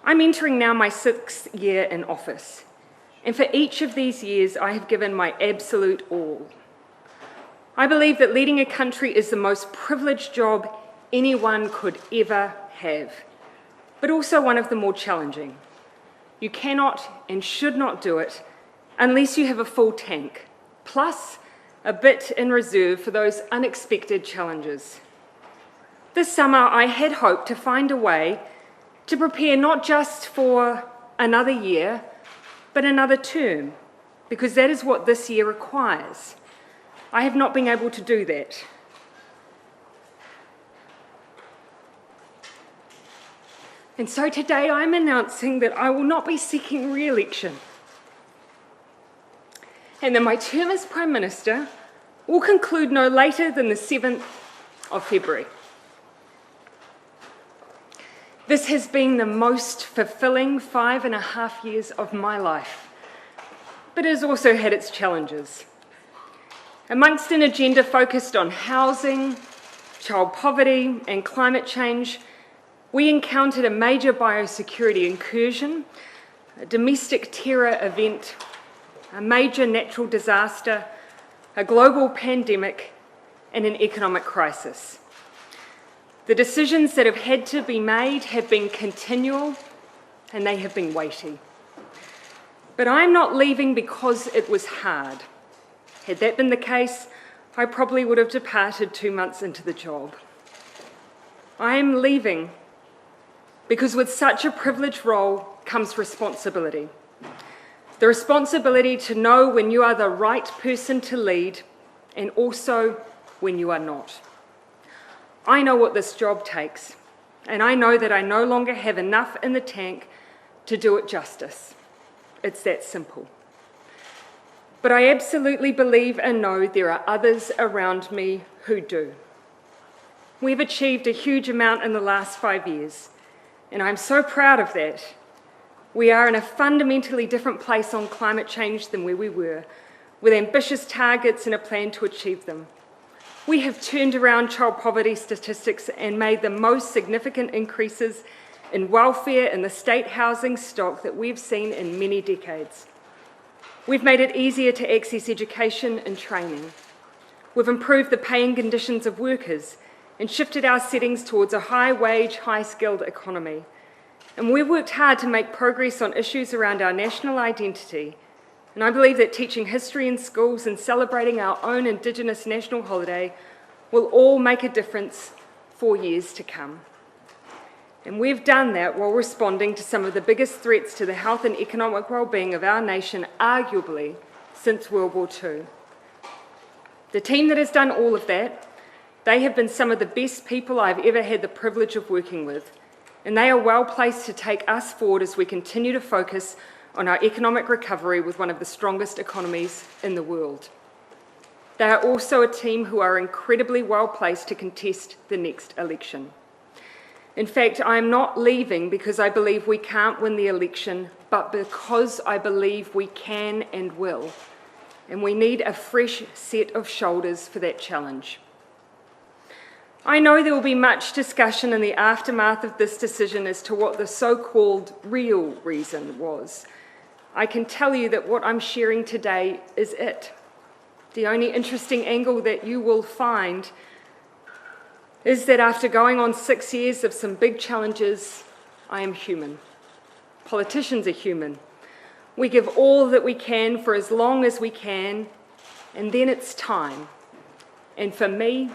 I'm entering now my 6th year in office, and for each of these years I have given my absolute all. I believe that leading a country is the most privileged job anyone could ever have, but also one of the more challenging. You cannot and should not do it unless you have a full tank, plus a bit in reserve for those unexpected challenges. This summer, I had hoped to find a way to prepare not just for another year, but another term, because that is what this year requires. I have not been able to do that. And so today I'm announcing that I will not be seeking re-election, and that my term as Prime Minister will conclude no later than the 7th of February. This has been the most fulfilling 5.5 years of my life, but it has also had its challenges. Amongst an agenda focused on housing, child poverty, and climate change, we encountered a major biosecurity incursion, a domestic terror event, a major natural disaster, a global pandemic, and an economic crisis. The decisions that have had to be made have been continual, and they have been weighty. But I'm not leaving because it was hard. Had that been the case, I probably would have departed 2 months into the job. I am leaving because with such a privileged role comes responsibility. The responsibility to know when you are the right person to lead and also when you are not. I know what this job takes, and I know that I no longer have enough in the tank to do it justice. It's that simple. But I absolutely believe and know there are others around me who do. We've achieved a huge amount in the last 5 years, and I'm so proud of that. We are in a fundamentally different place on climate change than where we were, with ambitious targets and a plan to achieve them. We have turned around child poverty statistics and made the most significant increases in welfare in the state housing stock that we've seen in many decades. We've made it easier to access education and training. We've improved the pay and conditions of workers and shifted our settings towards a high-wage, high-skilled economy. And we've worked hard to make progress on issues around our national identity. And I believe that teaching history in schools and celebrating our own Indigenous national holiday will all make a difference for years to come. And we've done that while responding to some of the biggest threats to the health and economic well-being of our nation, arguably, since World War II. The team that has done all of that, they have been some of the best people I've ever had the privilege of working with, and they are well placed to take us forward as we continue to focus on our economic recovery with one of the strongest economies in the world. They are also a team who are incredibly well placed to contest the next election. In fact, I am not leaving because I believe we can't win the election, but because I believe we can and will. And we need a fresh set of shoulders for that challenge. I know there will be much discussion in the aftermath of this decision as to what the so-called real reason was. I can tell you that what I'm sharing today is it. The only interesting angle that you will find is that after going on 6 years of some big challenges, I am human. Politicians are human. We give all that we can for as long as we can, and then it's time. And for me,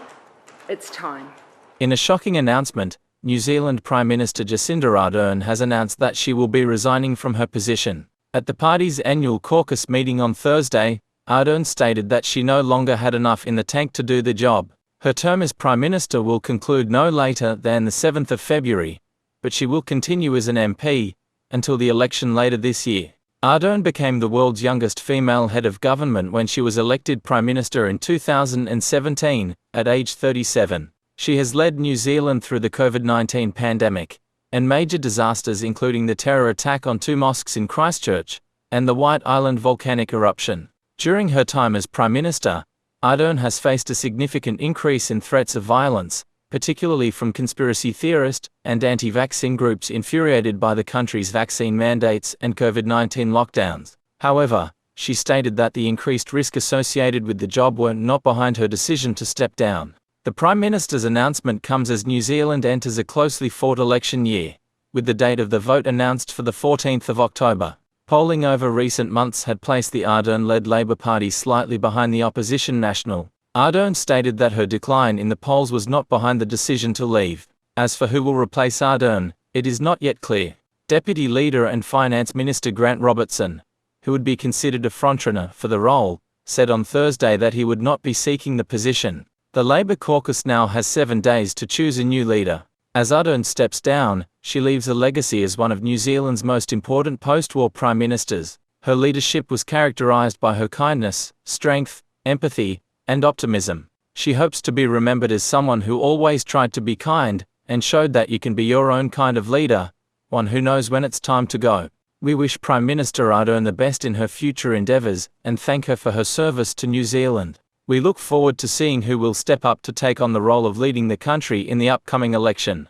it's time. In a shocking announcement, New Zealand Prime Minister Jacinda Ardern has announced that she will be resigning from her position. At the party's annual caucus meeting on Thursday, Ardern stated that she no longer had enough in the tank to do the job. Her term as Prime Minister will conclude no later than the 7th of February, but she will continue as an MP until the election later this year. Ardern became the world's youngest female head of government when she was elected Prime Minister in 2017, at age 37. She has led New Zealand through the COVID-19 pandemic and major disasters including the terror attack on 2 mosques in Christchurch and the White Island volcanic eruption. During her time as Prime Minister, Ardern has faced a significant increase in threats of violence, particularly from conspiracy theorists and anti-vaccine groups infuriated by the country's vaccine mandates and COVID-19 lockdowns. However, she stated that the increased risk associated with the job were not behind her decision to step down. The Prime Minister's announcement comes as New Zealand enters a closely fought election year, with the date of the vote announced for the 14th of October. Polling over recent months had placed the Ardern-led Labour Party slightly behind the opposition National. Ardern stated that her decline in the polls was not behind the decision to leave. As for who will replace Ardern, it is not yet clear. Deputy Leader and Finance Minister Grant Robertson, who would be considered a frontrunner for the role, said on Thursday that he would not be seeking the position. The Labour caucus now has 7 days to choose a new leader. As Ardern steps down, she leaves a legacy as one of New Zealand's most important post-war prime ministers. Her leadership was characterised by her kindness, strength, empathy, and optimism. She hopes to be remembered as someone who always tried to be kind, and showed that you can be your own kind of leader, one who knows when it's time to go. We wish Prime Minister Ardern the best in her future endeavours, and thank her for her service to New Zealand. We look forward to seeing who will step up to take on the role of leading the country in the upcoming election.